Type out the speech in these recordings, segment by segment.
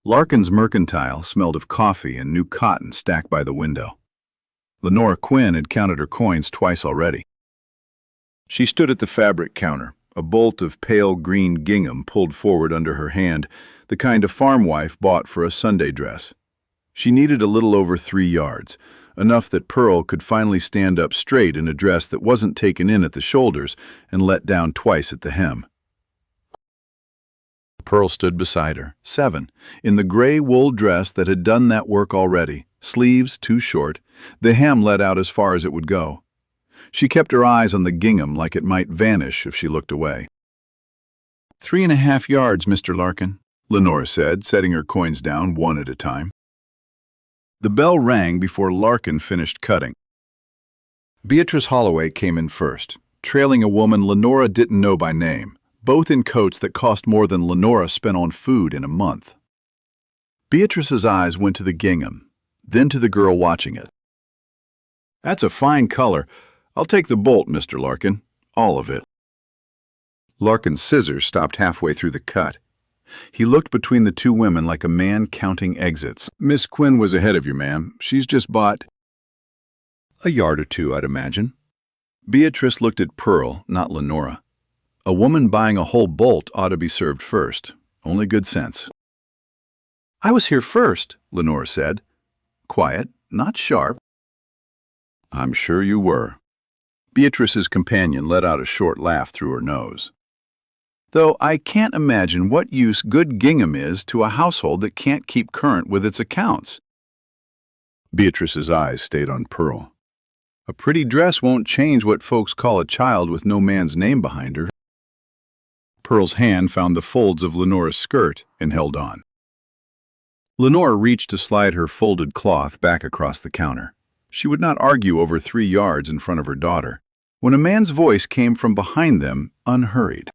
Larkin's mercantile smelled of coffee and new cotton stacked by the window. Lenora Quinn had counted her coins twice already. She stood at the fabric counter, a bolt of pale green gingham pulled forward under her hand, the kind a farm wife bought for a Sunday dress. She needed a little over 3 yards, enough that Pearl could finally stand up straight in a dress that wasn't taken in at the shoulders and let down twice at the hem. Pearl stood beside her, 7, in the gray wool dress that had done that work already, sleeves too short, the hem let out as far as it would go. She kept her eyes on the gingham like it might vanish if she looked away. 3.5 yards, Mr. Larkin, Lenora said, setting her coins down one at a time. The bell rang before Larkin finished cutting. Beatrice Holloway came in first, trailing a woman Lenora didn't know by name, both in coats that cost more than Lenora spent on food in a month. Beatrice's eyes went to the gingham, then to the girl watching it. "That's a fine color. I'll take the bolt, Mr. Larkin. All of it." Larkin's scissors stopped halfway through the cut. He looked between the two women like a man counting exits. "Miss Quinn was ahead of you, ma'am. She's just bought—" "A yard or two, I'd imagine." Beatrice looked at Pearl, not Lenora. A woman buying a whole bolt ought to be served first. Only good sense. "I was here first," Lenora said. Quiet, not sharp. "I'm sure you were." Beatrice's companion let out a short laugh through her nose. "Though I can't imagine what use good gingham is to a household that can't keep current with its accounts." Beatrice's eyes stayed on Pearl. "A pretty dress won't change what folks call a child with no man's name behind her." Pearl's hand found the folds of Lenora's skirt and held on. Lenora reached to slide her folded cloth back across the counter. She would not argue over 3 yards in front of her daughter, when a man's voice came from behind them, unhurried.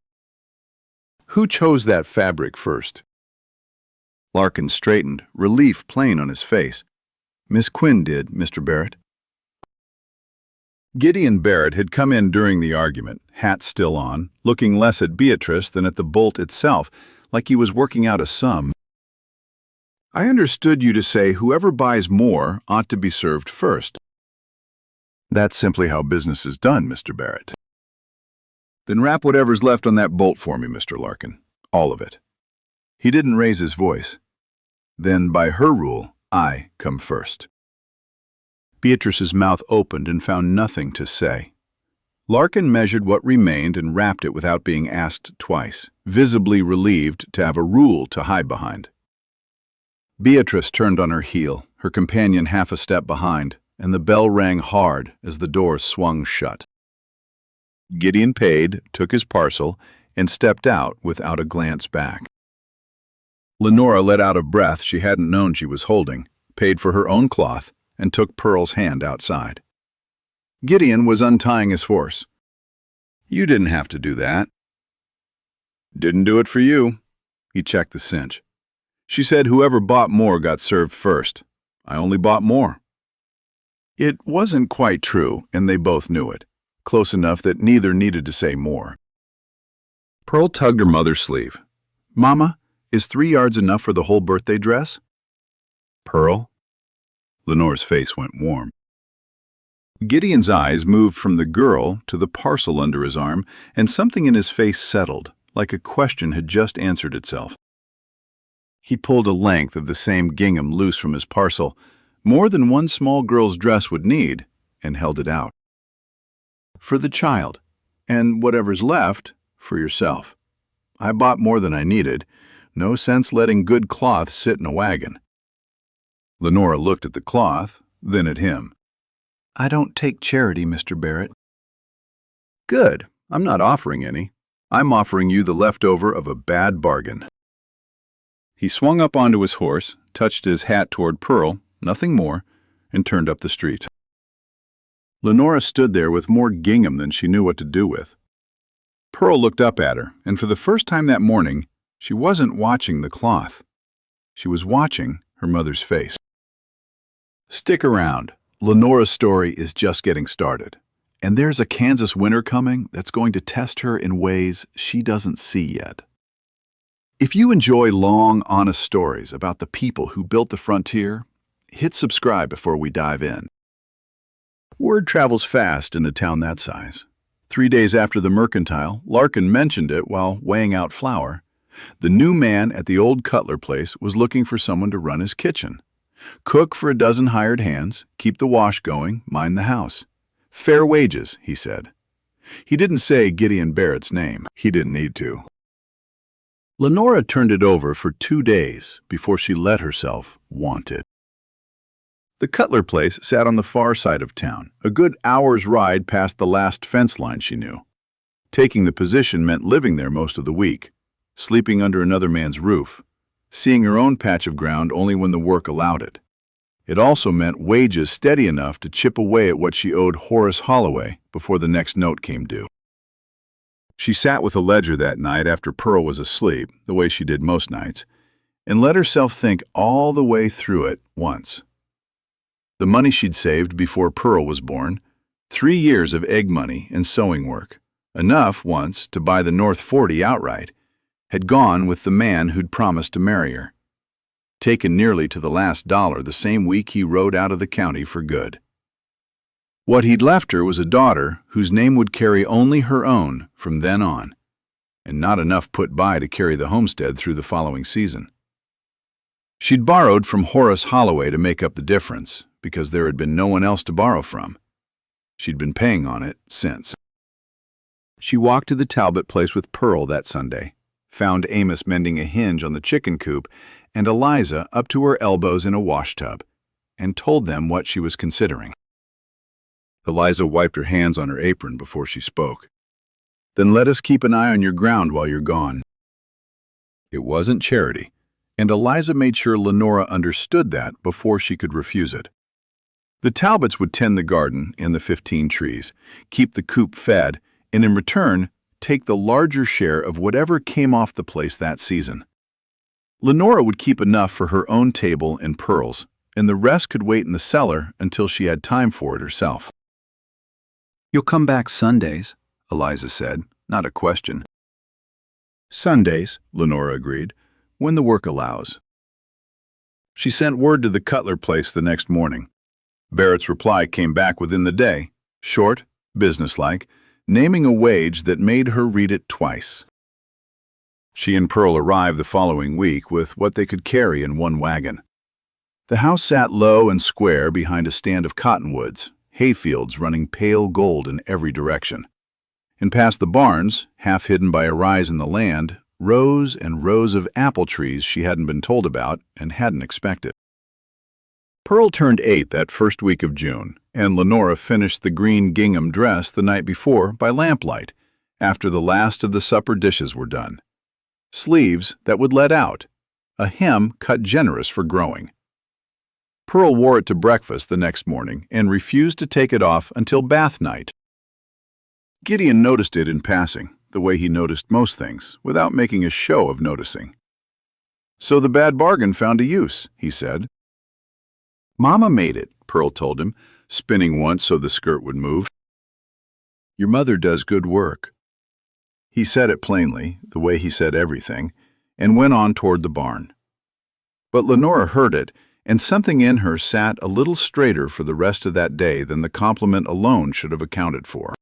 "Who chose that fabric first?" Larkin straightened, relief plain on his face. "Miss Quinn did, Mr. Barrett." Gideon Barrett had come in during the argument, hat still on, looking less at Beatrice than at the bolt itself, like he was working out a sum. "I understood you to say whoever buys more ought to be served first." "That's simply how business is done, Mr. Barrett." "Then wrap whatever's left on that bolt for me, Mr. Larkin. All of it." He didn't raise his voice. "Then, by her rule, I come first." Beatrice's mouth opened and found nothing to say. Larkin measured what remained and wrapped it without being asked twice, visibly relieved to have a rule to hide behind. Beatrice turned on her heel, her companion half a step behind, and the bell rang hard as the door swung shut. Gideon paid, took his parcel, and stepped out without a glance back. Lenora let out a breath she hadn't known she was holding, paid for her own cloth, and took Pearl's hand outside. Gideon was untying his horse. "You didn't have to do that." "Didn't do it for you." He checked the cinch. "She said whoever bought more got served first. I only bought more." It wasn't quite true, and they both knew it, close enough that neither needed to say more. Pearl tugged her mother's sleeve. "Mama, is 3 yards enough for the whole birthday dress?" "Pearl?" Lenora's face went warm. Gideon's eyes moved from the girl to the parcel under his arm, and something in his face settled, like a question had just answered itself. He pulled a length of the same gingham loose from his parcel, more than one small girl's dress would need, and held it out. "For the child, and whatever's left, for yourself. I bought more than I needed. No sense letting good cloth sit in a wagon." Lenora looked at the cloth, then at him. "I don't take charity, Mr. Barrett." "Good. I'm not offering any. I'm offering you the leftover of a bad bargain." He swung up onto his horse, touched his hat toward Pearl, nothing more, and turned up the street. Lenora stood there with more gingham than she knew what to do with. Pearl looked up at her, and for the first time that morning, she wasn't watching the cloth. She was watching her mother's face. Stick around. Lenora's story is just getting started, and there's a Kansas winter coming that's going to test her in ways she doesn't see yet. If you enjoy long, honest stories about the people who built the frontier, hit subscribe before we dive in. Word travels fast in a town that size. 3 days after the mercantile, Larkin mentioned it while weighing out flour. The new man at the old cutler place was looking for someone to run his kitchen. Cook for a dozen hired hands, keep the wash going, mind the house. Fair wages, he said. He didn't say Gideon Barrett's name. He didn't need to. Lenora turned it over for 2 days before she let herself want it. The cutler place sat on the far side of town, a good hour's ride past the last fence line she knew. Taking the position meant living there most of the week, sleeping under another man's roof, seeing her own patch of ground only when the work allowed it. It also meant wages steady enough to chip away at what she owed Horace Holloway before the next note came due. She sat with a ledger that night after Pearl was asleep, the way she did most nights, and let herself think all the way through it once. The money she'd saved before Pearl was born, 3 years of egg money and sewing work, enough once to buy the North 40 outright, had gone with the man who'd promised to marry her. Taken nearly to the last dollar the same week he rode out of the county for good. What he'd left her was a daughter whose name would carry only her own from then on, and not enough put by to carry the homestead through the following season. She'd borrowed from Horace Holloway to make up the difference, because there had been no one else to borrow from. She'd been paying on it since. She walked to the Talbot place with Pearl that Sunday, found Amos mending a hinge on the chicken coop and Eliza up to her elbows in a washtub, and told them what she was considering. Eliza wiped her hands on her apron before she spoke. "Then let us keep an eye on your ground while you're gone." It wasn't charity, and Eliza made sure Lenora understood that before she could refuse it. The Talbots would tend the garden and the 15 trees, keep the coop fed, and in return, take the larger share of whatever came off the place that season. Lenora would keep enough for her own table and Pearl's, and the rest could wait in the cellar until she had time for it herself. "You'll come back Sundays," Eliza said, not a question. "Sundays," Lenora agreed, "when the work allows." She sent word to the cutler place the next morning. Barrett's reply came back within the day, short, businesslike, naming a wage that made her read it twice. She and Pearl arrived the following week with what they could carry in one wagon. The house sat low and square behind a stand of cottonwoods, hayfields running pale gold in every direction. And past the barns, half hidden by a rise in the land, rows and rows of apple trees she hadn't been told about and hadn't expected. Pearl turned 8 that first week of June, and Lenora finished the green gingham dress the night before by lamplight, after the last of the supper dishes were done. Sleeves that would let out, a hem cut generous for growing. Pearl wore it to breakfast the next morning and refused to take it off until bath night. Gideon noticed it in passing, the way he noticed most things, without making a show of noticing. "So the bad bargain found a use," he said. "Mama made it," Pearl told him, spinning once so the skirt would move. "Your mother does good work." He said it plainly, the way he said everything, and went on toward the barn. But Lenora heard it, and something in her sat a little straighter for the rest of that day than the compliment alone should have accounted for.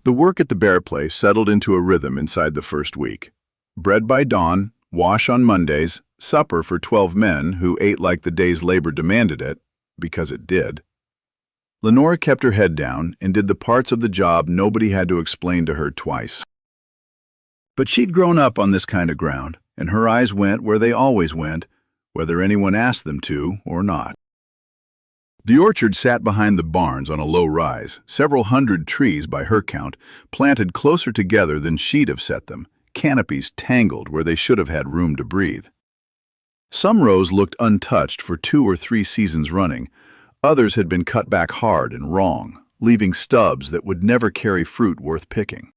The work at the Barrett place settled into a rhythm inside the first week. Bread by dawn, wash on Mondays, supper for 12 men who ate like the day's labor demanded it, because it did. Lenora kept her head down and did the parts of the job nobody had to explain to her twice. But she'd grown up on this kind of ground, and her eyes went where they always went, whether anyone asked them to or not. The orchard sat behind the barns on a low rise, several hundred trees by her count, planted closer together than she'd have set them, canopies tangled where they should have had room to breathe. Some rows looked untouched for 2 or 3 seasons running. Others had been cut back hard and wrong, leaving stubs that would never carry fruit worth picking.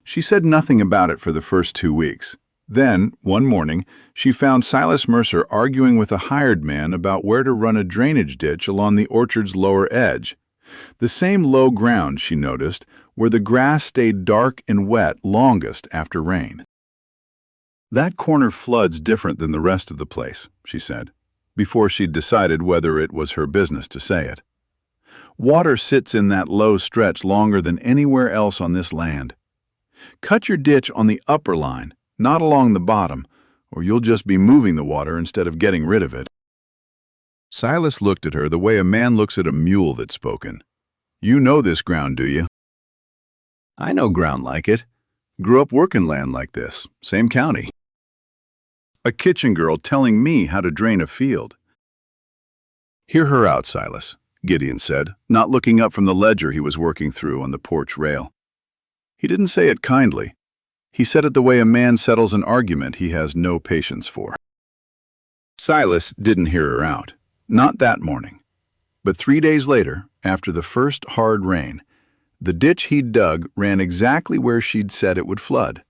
She said nothing about it for the first 2 weeks. Then, one morning, she found Silas Mercer arguing with a hired man about where to run a drainage ditch along the orchard's lower edge. The same low ground, she noticed, where the grass stayed dark and wet longest after rain. "That corner flood's different than the rest of the place," she said, before she'd decided whether it was her business to say it. "Water sits in that low stretch longer than anywhere else on this land. Cut your ditch on the upper line, not along the bottom, or you'll just be moving the water instead of getting rid of it." Silas looked at her the way a man looks at a mule that's spoken. "You know this ground, do you?" "I know ground like it. Grew up working land like this, same county." A kitchen girl telling me how to drain a field. "Hear her out, Silas," Gideon said, not looking up from the ledger he was working through on the porch rail. He didn't say it kindly. He said it the way a man settles an argument he has no patience for. Silas didn't hear her out. Not that morning. But 3 days later, after the first hard rain, the ditch he'd dug ran exactly where she'd said it would flood.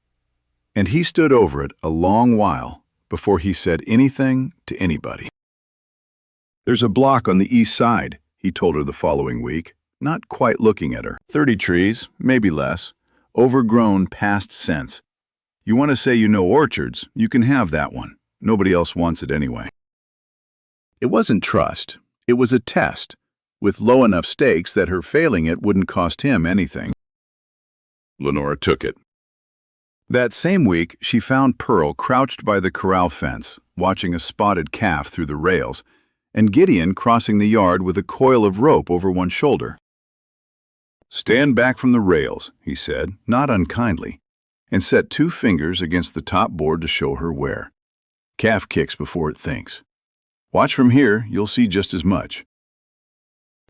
And he stood over it a long while before he said anything to anybody. "There's a block on the east side," he told her the following week, not quite looking at her. 30 trees, maybe less, overgrown past sense. "You want to say you know orchards, you can have that one. Nobody else wants it anyway." It wasn't trust. It was a test, with low enough stakes that her failing it wouldn't cost him anything. Lenora took it. That same week, she found Pearl crouched by the corral fence, watching a spotted calf through the rails, and Gideon crossing the yard with a coil of rope over one shoulder. "Stand back from the rails," he said, not unkindly, and set 2 fingers against the top board to show her where. "Calf kicks before it thinks. Watch from here, you'll see just as much."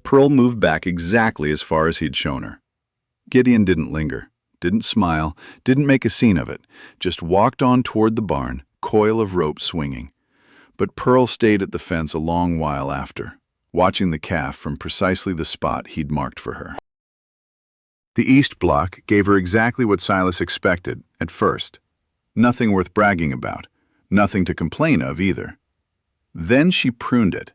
Pearl moved back exactly as far as he'd shown her. Gideon didn't linger, didn't smile, didn't make a scene of it, just walked on toward the barn, coil of rope swinging. But Pearl stayed at the fence a long while after, watching the calf from precisely the spot he'd marked for her. The east block gave her exactly what Silas expected at first. Nothing worth bragging about, nothing to complain of either. Then she pruned it.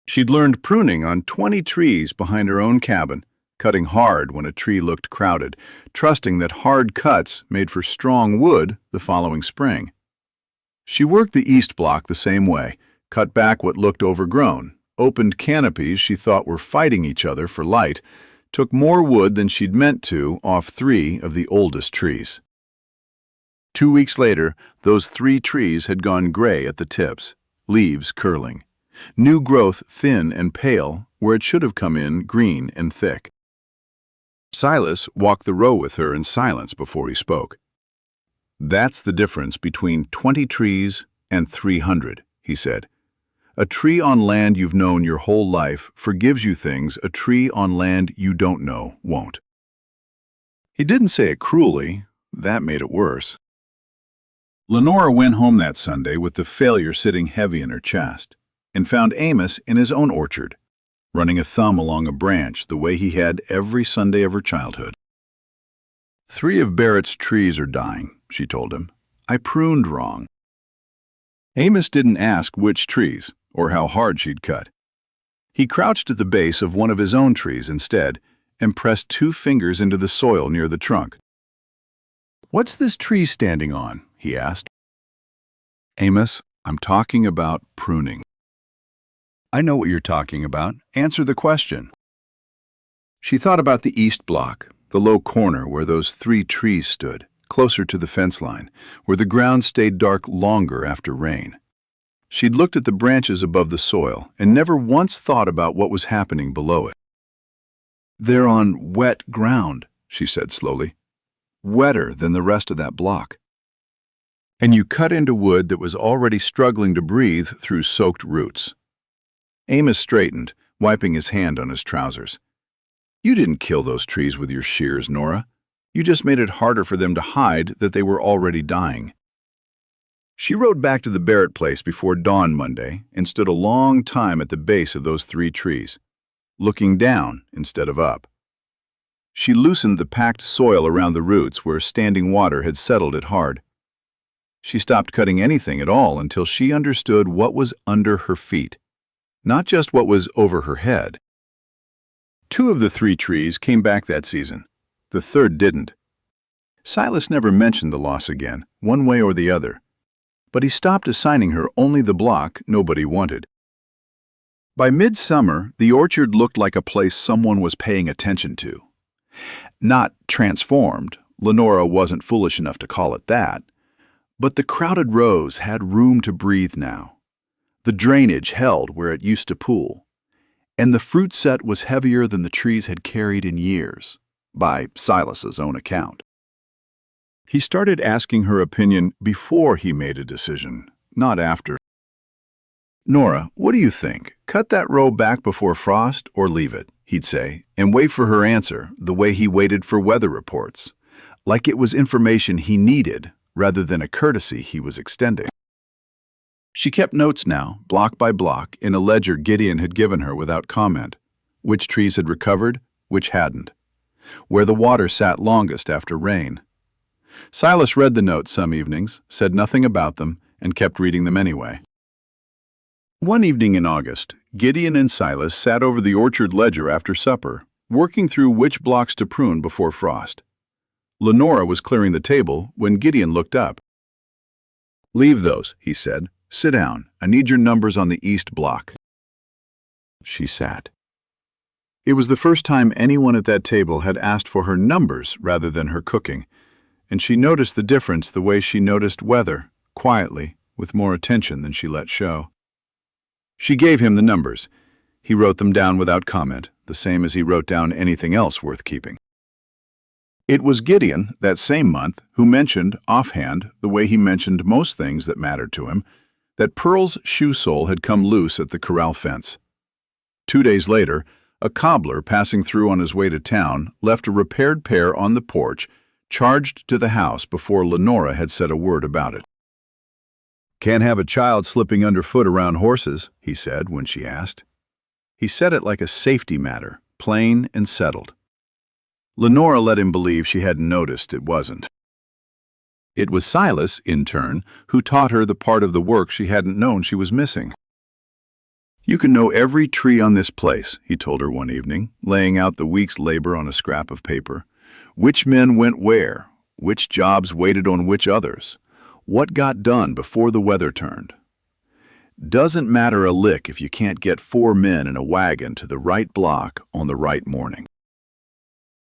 She'd learned pruning on 20 trees behind her own cabin, cutting hard when a tree looked crowded, trusting that hard cuts made for strong wood the following spring. She worked the east block the same way, cut back what looked overgrown, opened canopies she thought were fighting each other for light, took more wood than she'd meant to off 3 of the oldest trees. 2 weeks later, those 3 trees had gone gray at the tips, leaves curling. New growth thin and pale where it should have come in green and thick. Silas walked the row with her in silence before he spoke. "That's the difference between 20 trees and 300, he said. "A tree on land you've known your whole life forgives you things a tree on land you don't know won't." He didn't say it cruelly. That made it worse. Lenora went home that Sunday with the failure sitting heavy in her chest, and found Amos in his own orchard, running a thumb along a branch the way he had every Sunday of her childhood. "3 of Barrett's trees are dying," she told him. "I pruned wrong." Amos didn't ask which trees, or how hard she'd cut. He crouched at the base of one of his own trees instead, and pressed 2 fingers into the soil near the trunk. "What's this tree standing on?" he asked. "Amos, I'm talking about pruning." "I know what you're talking about. Answer the question." She thought about the east block, the low corner where those 3 trees stood, closer to the fence line, where the ground stayed dark longer after rain. She'd looked at the branches above the soil and never once thought about what was happening below it. "They're on wet ground," she said slowly. "Wetter than the rest of that block. And you cut into wood that was already struggling to breathe through soaked roots." Amos straightened, wiping his hand on his trousers. "You didn't kill those trees with your shears, Nora. You just made it harder for them to hide that they were already dying." She rode back to the Barrett place before dawn Monday and stood a long time at the base of those 3 trees, looking down instead of up. She loosened the packed soil around the roots where standing water had settled it hard. She stopped cutting anything at all until she understood what was under her feet, not just what was over her head. 2 of the 3 trees came back that season. The 3rd didn't. Silas never mentioned the loss again, one way or the other. But he stopped assigning her only the block nobody wanted. By midsummer, the orchard looked like a place someone was paying attention to. Not transformed, Lenora wasn't foolish enough to call it that, but the crowded rows had room to breathe now. The drainage held where it used to pool, and the fruit set was heavier than the trees had carried in years, by Silas's own account. He started asking her opinion before he made a decision, not after. "Nora, what do you think? Cut that row back before frost or leave it?" he'd say, and wait for her answer the way he waited for weather reports, like it was information he needed rather than a courtesy he was extending. She kept notes now, block by block, in a ledger Gideon had given her without comment. Which trees had recovered, which hadn't. Where the water sat longest after rain. Silas read the notes some evenings, said nothing about them, and kept reading them anyway. One evening in August, Gideon and Silas sat over the orchard ledger after supper, working through which blocks to prune before frost. Lenora was clearing the table when Gideon looked up. "Leave those," he said. "Sit down. I need your numbers on the east block." She sat. It was the first time anyone at that table had asked for her numbers rather than her cooking, and she noticed the difference the way she noticed weather, quietly, with more attention than she let show. She gave him the numbers. He wrote them down without comment, the same as he wrote down anything else worth keeping. It was Gideon, that same month, who mentioned, offhand, the way he mentioned most things that mattered to him, that Pearl's shoe sole had come loose at the corral fence. 2 days later, a cobbler passing through on his way to town left a repaired pair on the porch, charged to the house before Lenora had said a word about it. "Can't have a child slipping underfoot around horses," he said when she asked. He said it like a safety matter, plain and settled. Lenora let him believe she hadn't noticed it wasn't. It was Silas, in turn, who taught her the part of the work she hadn't known she was missing. "You can know every tree on this place," he told her one evening, laying out the week's labor on a scrap of paper. "Which men went where, which jobs waited on which others, what got done before the weather turned. Doesn't matter a lick if you can't get 4 men in a wagon to the right block on the right morning."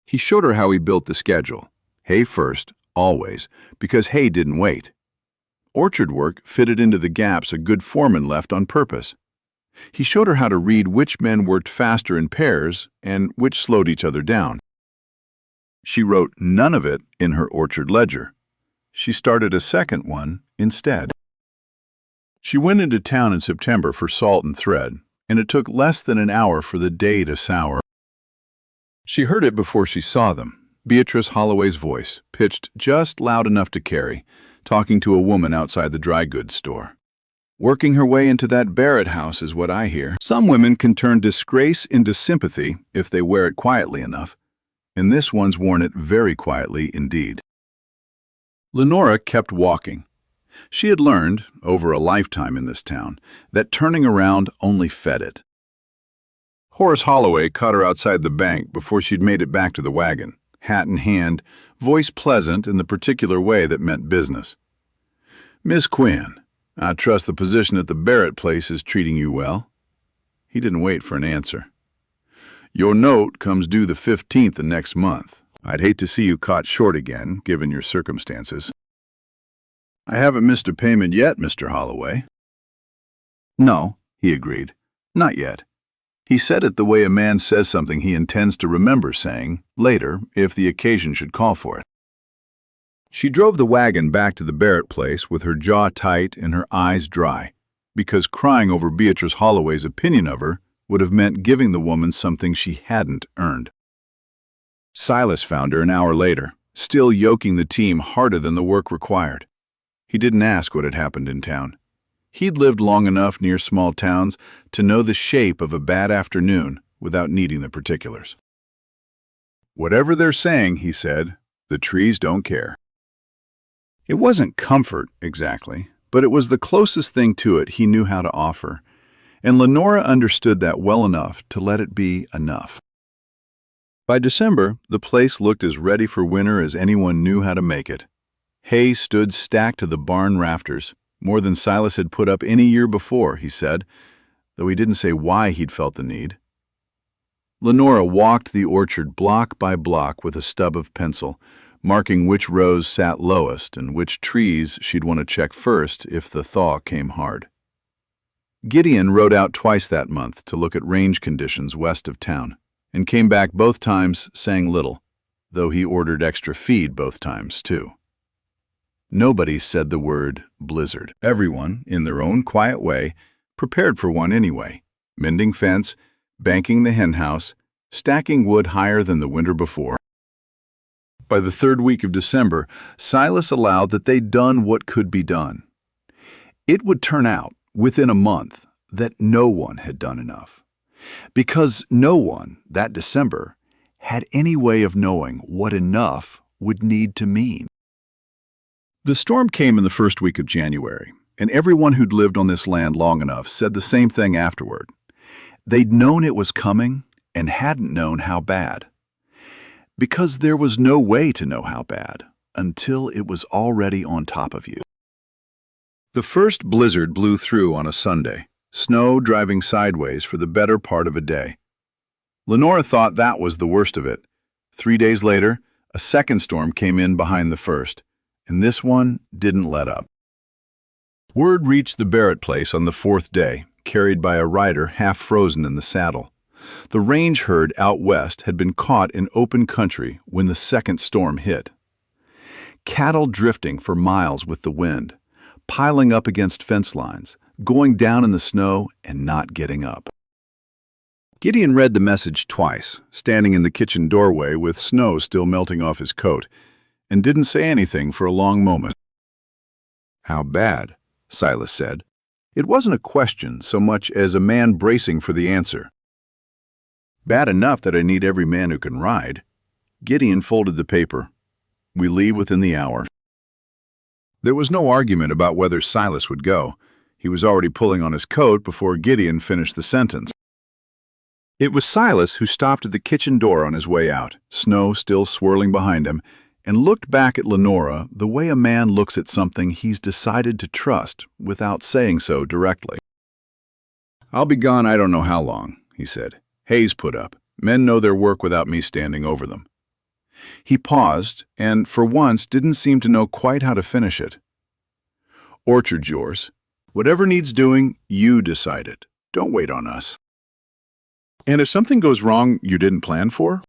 He showed her how he built the schedule. Hay first, always, because hay didn't wait. Orchard work fitted into the gaps a good foreman left on purpose. He showed her how to read which men worked faster in pairs and which slowed each other down. She wrote none of it in her orchard ledger. She started a second one instead. She went into town in September for salt and thread, and it took less than an hour for the day to sour. She heard it before she saw them. Beatrice Holloway's voice, pitched just loud enough to carry, talking to a woman outside the dry goods store. "Working her way into that Barrett house is what I hear. Some women can turn disgrace into sympathy if they wear it quietly enough, and this one's worn it very quietly indeed." Lenora kept walking. She had learned, over a lifetime in this town, that turning around only fed it. Horace Holloway caught her outside the bank before she'd made it back to the wagon, hat in hand, voice pleasant in the particular way that meant business. "Miss Quinn, I trust the position at the Barrett place is treating you well." He didn't wait for an answer. "Your note comes due the 15th of next month. I'd hate to see you caught short again, given your circumstances." "I haven't missed a payment yet, Mr. Holloway." "No," he agreed. "Not yet." He said it the way a man says something he intends to remember saying, later, if the occasion should call for it. She drove the wagon back to the Barrett place with her jaw tight and her eyes dry, because crying over Beatrice Holloway's opinion of her would have meant giving the woman something she hadn't earned. Silas found her an hour later, still yoking the team harder than the work required. He didn't ask what had happened in town. He'd lived long enough near small towns to know the shape of a bad afternoon without needing the particulars. "Whatever they're saying," he said, "the trees don't care." It wasn't comfort, exactly, but it was the closest thing to it he knew how to offer, and Lenora understood that well enough to let it be enough. By December, the place looked as ready for winter as anyone knew how to make it. Hay stood stacked to the barn rafters, more than Silas had put up any year before, he said, though he didn't say why he'd felt the need. Lenora walked the orchard block by block with a stub of pencil, marking which rows sat lowest and which trees she'd want to check first if the thaw came hard. Gideon rode out twice that month to look at range conditions west of town, and came back both times saying little, though he ordered extra feed both times, too. Nobody said the word blizzard. Everyone, in their own quiet way, prepared for one anyway, mending fence, banking the henhouse, stacking wood higher than the winter before. By the third week of December, Silas allowed that they'd done what could be done. It would turn out, within a month, that no one had done enough. Because no one, that December, had any way of knowing what enough would need to mean. The storm came in the first week of January, and everyone who'd lived on this land long enough said the same thing afterward. They'd known it was coming and hadn't known how bad. Because there was no way to know how bad until it was already on top of you. The first blizzard blew through on a Sunday, snow driving sideways for the better part of a day. Lenora thought that was the worst of it. 3 days later, a second storm came in behind the first, and this one didn't let up. Word reached the Barrett place on the fourth day, carried by a rider half frozen in the saddle. The range herd out west had been caught in open country when the second storm hit. Cattle drifting for miles with the wind, piling up against fence lines, going down in the snow and not getting up. Gideon read the message twice, standing in the kitchen doorway with snow still melting off his coat, and didn't say anything for a long moment. "How bad?" Silas said. It wasn't a question so much as a man bracing for the answer. "Bad enough that I need every man who can ride." Gideon folded the paper. "We leave within the hour." There was no argument about whether Silas would go. He was already pulling on his coat before Gideon finished the sentence. It was Silas who stopped at the kitchen door on his way out, snow still swirling behind him, and looked back at Lenora the way a man looks at something he's decided to trust without saying so directly. "I'll be gone I don't know how long," he said. "Hay's put up. Men know their work without me standing over them." He paused, and for once didn't seem to know quite how to finish it. "Orchard's yours. Whatever needs doing, you decide it. Don't wait on us. And if something goes wrong you didn't plan for,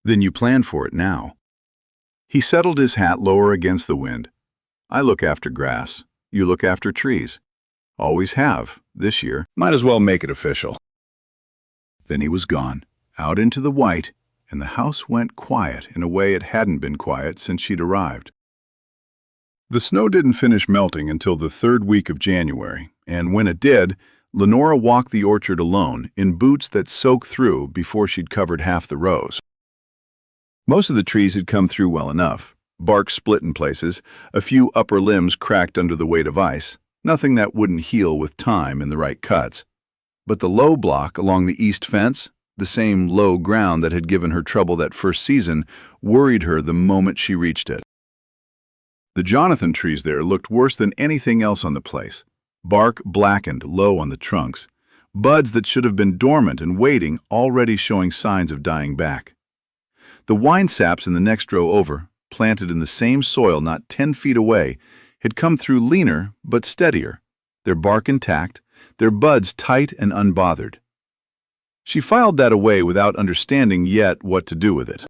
then you plan for it now." He settled his hat lower against the wind. "I look after grass. You look after trees. Always have, this year. Might as well make it official." Then he was gone, out into the white, and the house went quiet in a way it hadn't been quiet since she'd arrived. The snow didn't finish melting until the third week of January, and when it did, Lenora walked the orchard alone in boots that soaked through before she'd covered half the rows. Most of the trees had come through well enough. Bark split in places, a few upper limbs cracked under the weight of ice, nothing that wouldn't heal with time in the right cuts. But the low block along the east fence, the same low ground that had given her trouble that first season, worried her the moment she reached it. The Jonathan trees there looked worse than anything else on the place. Bark blackened low on the trunks, buds that should have been dormant and waiting already showing signs of dying back. The wine saps in the next row over, planted in the same soil not 10 feet away, had come through leaner but steadier, their bark intact, their buds tight and unbothered. She filed that away without understanding yet what to do with it.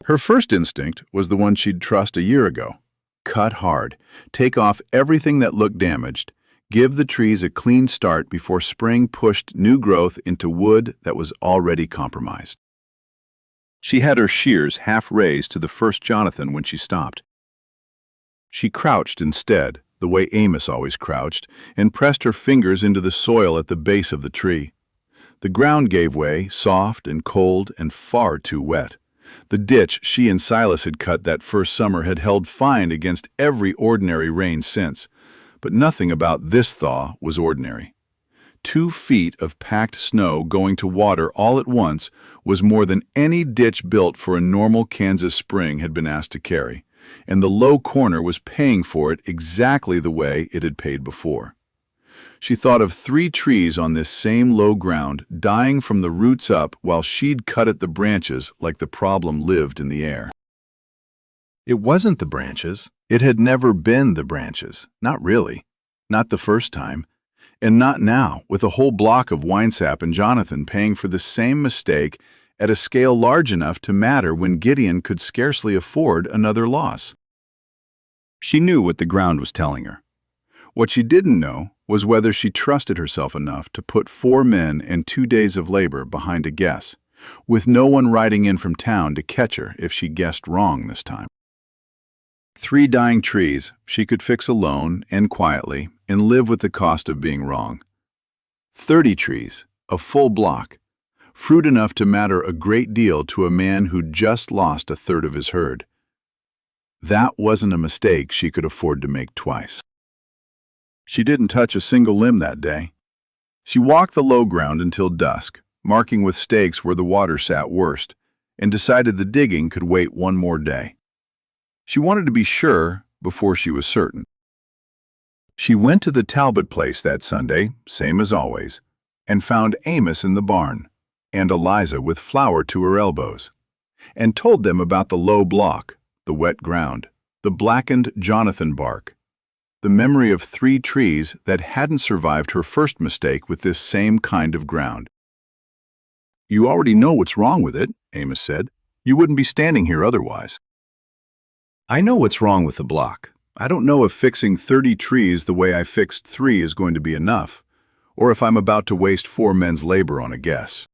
Her first instinct was the one she'd trust a year ago. Cut hard, take off everything that looked damaged, give the trees a clean start before spring pushed new growth into wood that was already compromised. She had her shears half raised to the first Jonathan when she stopped. She crouched instead, the way Amos always crouched, and pressed her fingers into the soil at the base of the tree. The ground gave way, soft and cold and far too wet. The ditch she and Silas had cut that first summer had held fine against every ordinary rain since, but nothing about this thaw was ordinary. 2 feet of packed snow going to water all at once was more than any ditch built for a normal Kansas spring had been asked to carry, and the low corner was paying for it exactly the way it had paid before. She thought of 3 trees on this same low ground dying from the roots up while she'd cut at the branches like the problem lived in the air. It wasn't the branches. It had never been the branches. Not really. Not the first time. And not now, with a whole block of Winesap and Jonathan paying for the same mistake at a scale large enough to matter when Gideon could scarcely afford another loss. She knew what the ground was telling her. What she didn't know was whether she trusted herself enough to put 4 men and 2 days of labor behind a guess, with no one riding in from town to catch her if she guessed wrong this time. 3 dying trees she could fix alone and quietly and live with the cost of being wrong. 30 trees, a full block, fruit enough to matter a great deal to a man who'd just lost a third of his herd. That wasn't a mistake she could afford to make twice. She didn't touch a single limb that day. She walked the low ground until dusk, marking with stakes where the water sat worst, and decided the digging could wait one more day. She wanted to be sure before she was certain. She went to the Talbot place that Sunday, same as always, and found Amos in the barn, and Eliza with flour to her elbows, and told them about the low block, the wet ground, the blackened Jonathan bark, the memory of 3 trees that hadn't survived her first mistake with this same kind of ground. "You already know what's wrong with it," Amos said. "You wouldn't be standing here otherwise." "I know what's wrong with the block. I don't know if fixing 30 trees the way I fixed 3 is going to be enough, or if I'm about to waste 4 men's labor on a guess."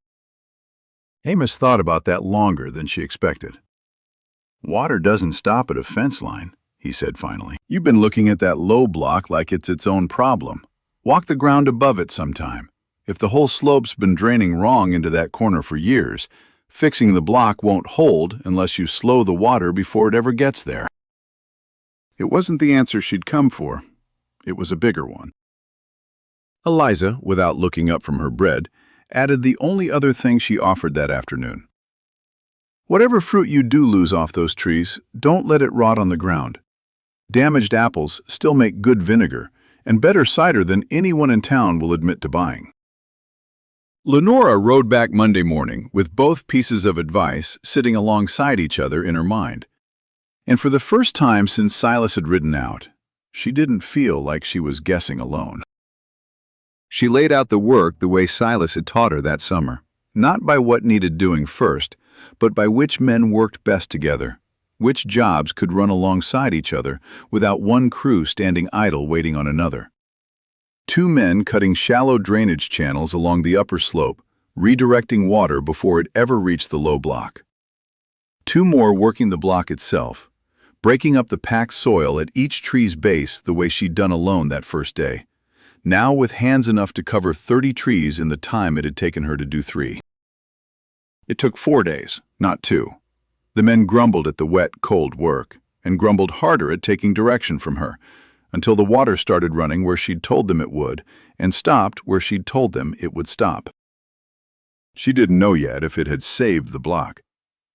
Amos thought about that longer than she expected. "Water doesn't stop at a fence line," he said finally. "You've been looking at that low block like it's its own problem. Walk the ground above it sometime. If the whole slope's been draining wrong into that corner for years, fixing the block won't hold unless you slow the water before it ever gets there." It wasn't the answer she'd come for. It was a bigger one. Eliza, without looking up from her bread, added the only other thing she offered that afternoon. "Whatever fruit you do lose off those trees, don't let it rot on the ground. Damaged apples still make good vinegar, and better cider than anyone in town will admit to buying." Lenora rode back Monday morning with both pieces of advice sitting alongside each other in her mind. And for the first time since Silas had ridden out, she didn't feel like she was guessing alone. She laid out the work the way Silas had taught her that summer, not by what needed doing first, but by which men worked best together, which jobs could run alongside each other without one crew standing idle waiting on another. 2 men cutting shallow drainage channels along the upper slope, redirecting water before it ever reached the low block. 2 more working the block itself, breaking up the packed soil at each tree's base the way she'd done alone that first day, now with hands enough to cover 30 trees in the time it had taken her to do 3. It took 4 days, not 2. The men grumbled at the wet, cold work, and grumbled harder at taking direction from her, until the water started running where she'd told them it would, and stopped where she'd told them it would stop. She didn't know yet if it had saved the block.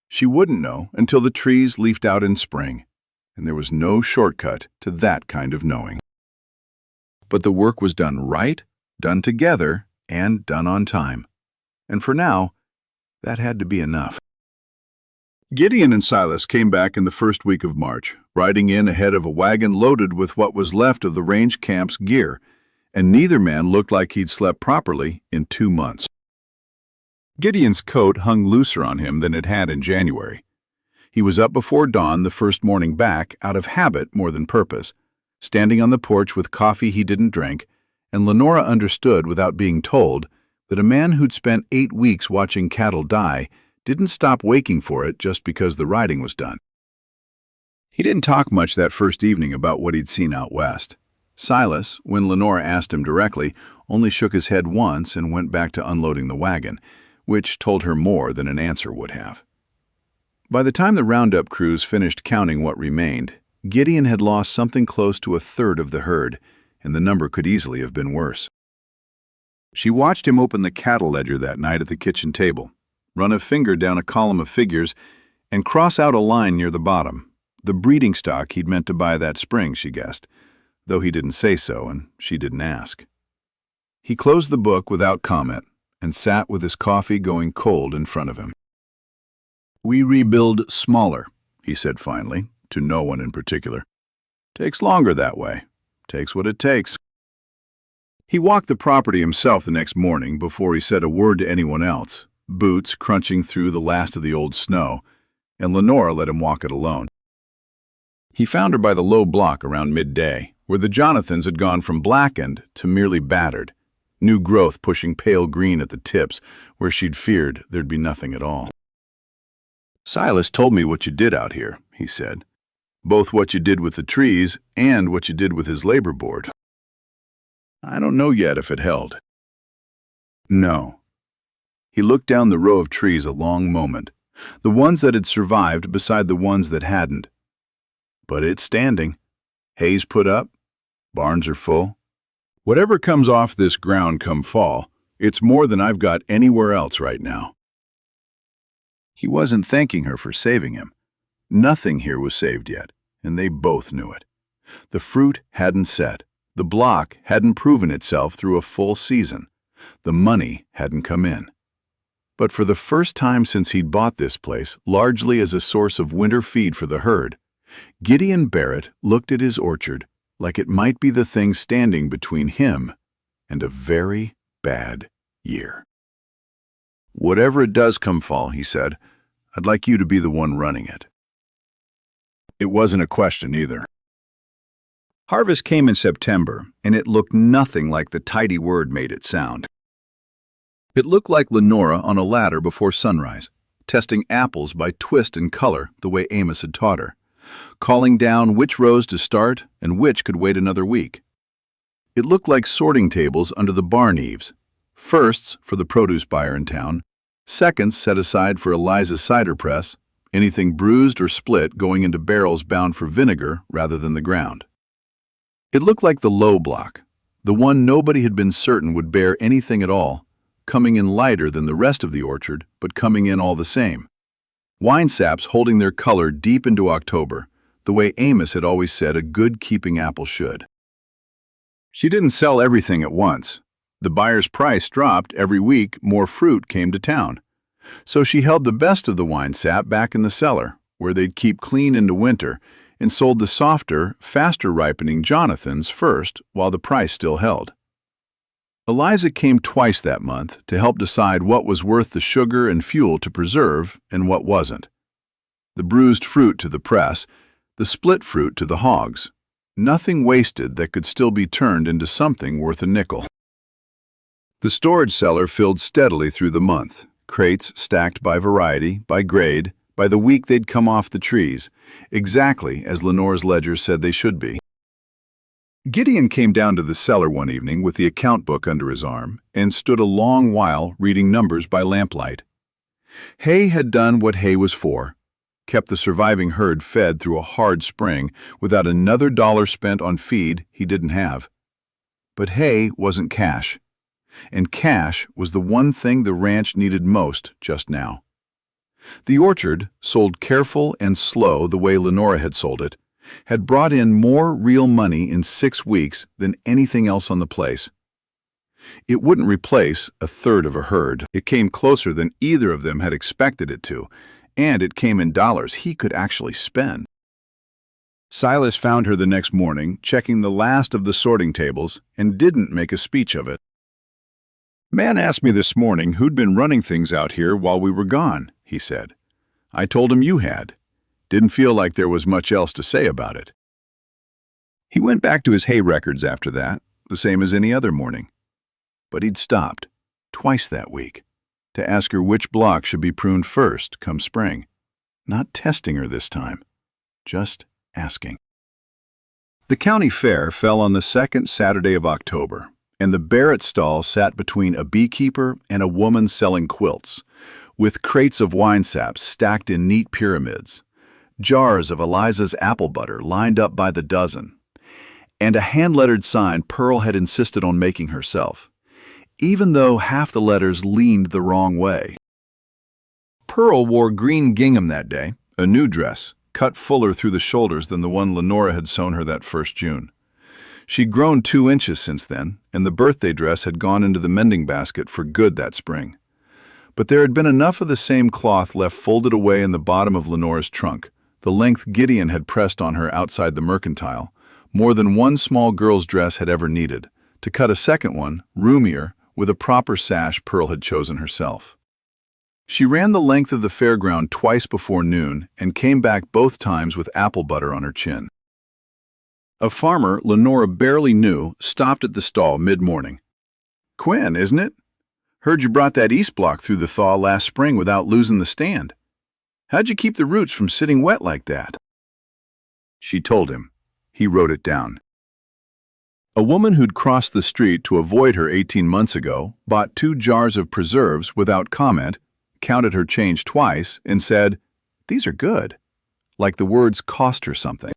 She wouldn't know until the trees leafed out in spring, and there was no shortcut to that kind of knowing. But the work was done right, done together, and done on time. And for now, that had to be enough. Gideon and Silas came back in the first week of March, riding in ahead of a wagon loaded with what was left of the range camp's gear, and neither man looked like he'd slept properly in 2 months. Gideon's coat hung looser on him than it had in January. He was up before dawn the first morning back out of habit more than purpose, standing on the porch with coffee he didn't drink, and Lenora understood without being told that a man who'd spent 8 weeks watching cattle die didn't stop waking for it just because the riding was done. He didn't talk much that first evening about what he'd seen out west. Silas, when Lenora asked him directly, only shook his head once and went back to unloading the wagon, which told her more than an answer would have. By the time the roundup crews finished counting what remained, Gideon had lost something close to a third of the herd, and the number could easily have been worse. She watched him open the cattle ledger that night at the kitchen table, run a finger down a column of figures, and cross out a line near the bottom, The breeding stock he'd meant to buy that spring, she guessed, though he didn't say so and she didn't ask. He closed the book without comment and sat with his coffee going cold in front of him. "We rebuild smaller," he said finally, to no one in particular. "Takes longer that way. Takes what it takes." He walked the property himself the next morning before he said a word to anyone else, boots crunching through the last of the old snow, and Lenora let him walk it alone. He found her by the low block around midday, where the Jonathans had gone from blackened to merely battered, new growth pushing pale green at the tips where she'd feared there'd be nothing at all. "Silas told me what you did out here," he said. "Both what you did with the trees and what you did with his labor board. I don't know yet if it held." No. He looked down the row of trees a long moment, the ones that had survived beside the ones that hadn't. But it's standing. Hay's put up. Barns are full. Whatever comes off this ground come fall, it's more than I've got anywhere else right now. He wasn't thanking her for saving him. Nothing here was saved yet, and they both knew it. The fruit hadn't set. The block hadn't proven itself through a full season. The money hadn't come in. But for the first time since he'd bought this place, largely as a source of winter feed for the herd, Gideon Barrett looked at his orchard like it might be the thing standing between him and a very bad year. "Whatever it does come fall," he said, "I'd like you to be the one running it." It wasn't a question either. Harvest came in September, and it looked nothing like the tidy word made it sound. It looked like Lenora on a ladder before sunrise, testing apples by twist and color the way Amos had taught her, calling down which rows to start and which could wait another week. It looked like sorting tables under the barn eaves, firsts for the produce buyer in town, seconds set aside for Eliza's cider press, anything bruised or split going into barrels bound for vinegar rather than the ground. It looked like the low block, the one nobody had been certain would bear anything at all, coming in lighter than the rest of the orchard, but coming in all the same. Wine saps holding their color deep into October, the way Amos had always said a good-keeping apple should. She didn't sell everything at once. The buyer's price dropped every week more fruit came to town. So she held the best of the wine sap back in the cellar, where they'd keep clean into winter, and sold the softer, faster-ripening Jonathans first while the price still held. Eliza came twice that month to help decide what was worth the sugar and fuel to preserve and what wasn't. The bruised fruit to the press, the split fruit to the hogs. Nothing wasted that could still be turned into something worth a nickel. The storage cellar filled steadily through the month, crates stacked by variety, by grade, by the week they'd come off the trees, exactly as Lenora's ledger said they should be. Gideon came down to the cellar one evening with the account book under his arm and stood a long while reading numbers by lamplight. Hay had done what hay was for, kept the surviving herd fed through a hard spring without another dollar spent on feed he didn't have. But hay wasn't cash, and cash was the one thing the ranch needed most just now. The orchard, sold careful and slow the way Lenora had sold it, had brought in more real money in 6 weeks than anything else on the place. It wouldn't replace a third of a herd. It came closer than either of them had expected it to, and it came in dollars he could actually spend. Silas found her the next morning, checking the last of the sorting tables, and didn't make a speech of it. "Man asked me this morning who'd been running things out here while we were gone," he said. "I told him you had. Didn't feel like there was much else to say about it." He went back to his hay records after that, the same as any other morning. But he'd stopped, twice that week, to ask her which block should be pruned first come spring. Not testing her this time, just asking. The county fair fell on the second Saturday of October, and the Barrett stall sat between a beekeeper and a woman selling quilts, with crates of wine saps stacked in neat pyramids, jars of Eliza's apple butter lined up by the dozen, and a hand-lettered sign Pearl had insisted on making herself, even though half the letters leaned the wrong way. Pearl wore green gingham that day, a new dress, cut fuller through the shoulders than the one Lenora had sewn her that first June. She'd grown 2 inches since then, and the birthday dress had gone into the mending basket for good that spring. But there had been enough of the same cloth left folded away in the bottom of Lenora's trunk, the length Gideon had pressed on her outside the mercantile, more than one small girl's dress had ever needed, to cut a second one, roomier, with a proper sash Pearl had chosen herself. She ran the length of the fairground twice before noon and came back both times with apple butter on her chin. A farmer Lenora barely knew stopped at the stall mid-morning. "Quinn, isn't it? Heard you brought that east block through the thaw last spring without losing the stand. How'd you keep the roots from sitting wet like that?" She told him. He wrote it down. A woman who'd crossed the street to avoid her 18 months ago bought 2 jars of preserves without comment, counted her change twice, and said, "These are good," like the words cost her something.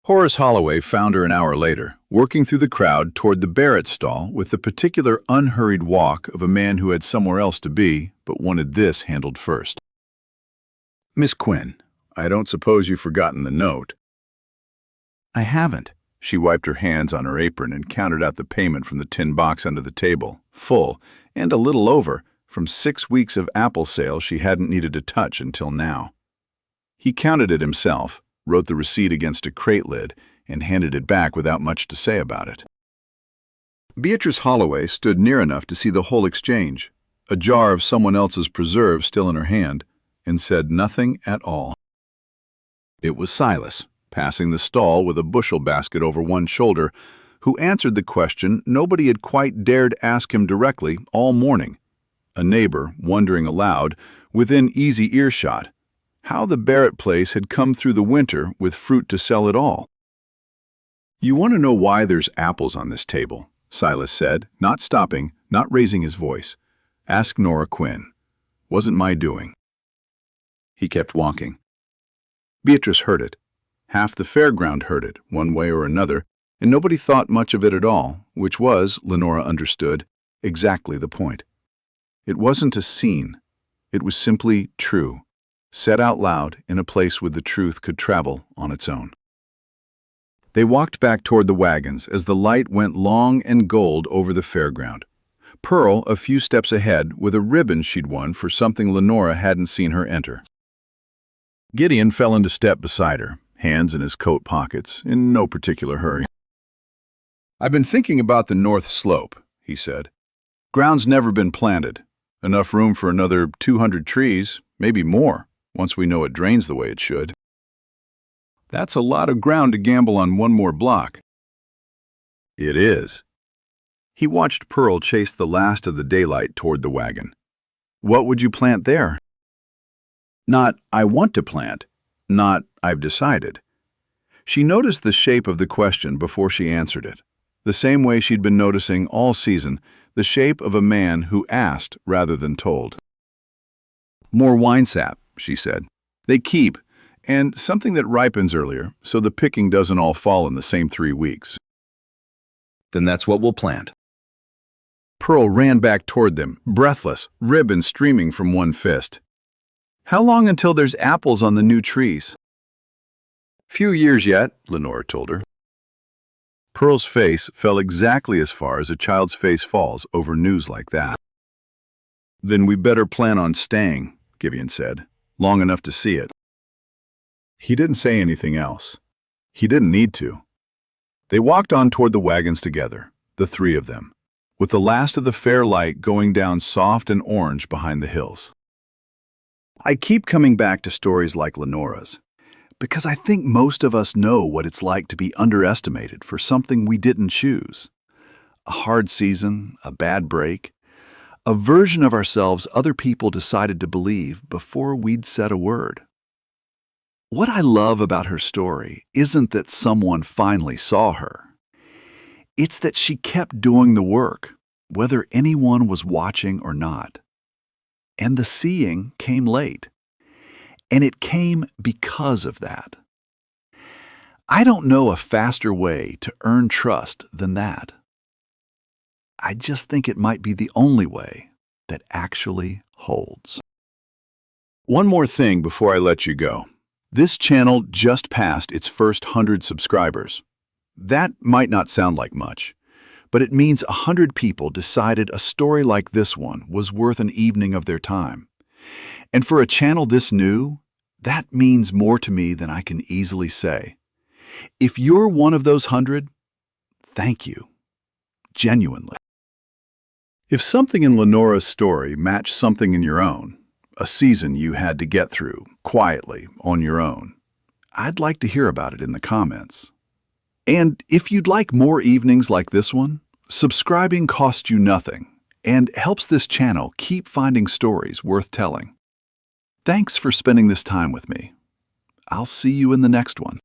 Horace Holloway found her an hour later, working through the crowd toward the Barrett stall with the particular unhurried walk of a man who had somewhere else to be, but wanted this handled first. "Miss Quinn, I don't suppose you've forgotten the note." "I haven't." She wiped her hands on her apron and counted out the payment from the tin box under the table, full, and a little over, from 6 weeks of apple sales she hadn't needed to touch until now. He counted it himself, wrote the receipt against a crate lid, and handed it back without much to say about it. Beatrice Holloway stood near enough to see the whole exchange, a jar of someone else's preserves still in her hand, and said nothing at all. It was Silas, passing the stall with a bushel basket over one shoulder, who answered the question nobody had quite dared ask him directly all morning. A neighbor, wondering aloud, within easy earshot, how the Barrett place had come through the winter with fruit to sell at all. "You want to know why there's apples on this table?" Silas said, not stopping, not raising his voice. "Ask Nora Quinn. Wasn't my doing." He kept walking. Beatrice heard it. Half the fairground heard it, one way or another, and nobody thought much of it at all, which was, Lenora understood, exactly the point. It wasn't a scene. It was simply true, said out loud in a place where the truth could travel on its own. They walked back toward the wagons as the light went long and gold over the fairground. Pearl a few steps ahead with a ribbon she'd won for something Lenora hadn't seen her enter. Gideon fell into step beside her, hands in his coat pockets, in no particular hurry. "I've been thinking about the north slope," he said. "Ground's never been planted. Enough room for another 200 trees, maybe more, once we know it drains the way it should. That's a lot of ground to gamble on one more block." "It is." He watched Pearl chase the last of the daylight toward the wagon. "What would you plant there?" Not, "I want to plant," not, "I've decided." She noticed the shape of the question before she answered it, the same way she'd been noticing all season the shape of a man who asked rather than told. "More wine sap," she said. "They keep, and something that ripens earlier, so the picking doesn't all fall in the same 3 weeks. "Then that's what we'll plant." Pearl ran back toward them, breathless, ribbon streaming from one fist. "How long until there's apples on the new trees?" "Few years yet," Lenora told her. Pearl's face fell exactly as far as a child's face falls over news like that. "Then we better plan on staying," Gideon said, "long enough to see it." He didn't say anything else. He didn't need to. They walked on toward the wagons together, the 3 of them, with the last of the fair light going down soft and orange behind the hills. I keep coming back to stories like Lenora's, because I think most of us know what it's like to be underestimated for something we didn't choose. A hard season, a bad break, a version of ourselves other people decided to believe before we'd said a word. What I love about her story isn't that someone finally saw her. It's that she kept doing the work, whether anyone was watching or not. And the seeing came late. And it came because of that. I don't know a faster way to earn trust than that. I just think it might be the only way that actually holds. One more thing before I let you go. This channel just passed its first 100 subscribers. That might not sound like much, but it means 100 people decided a story like this one was worth an evening of their time. And for a channel this new, that means more to me than I can easily say. If you're one of those 100, thank you. Genuinely. If something in Lenora's story matched something in your own, a season you had to get through, quietly, on your own, I'd like to hear about it in the comments. And if you'd like more evenings like this one, subscribing costs you nothing and helps this channel keep finding stories worth telling. Thanks for spending this time with me. I'll see you in the next one.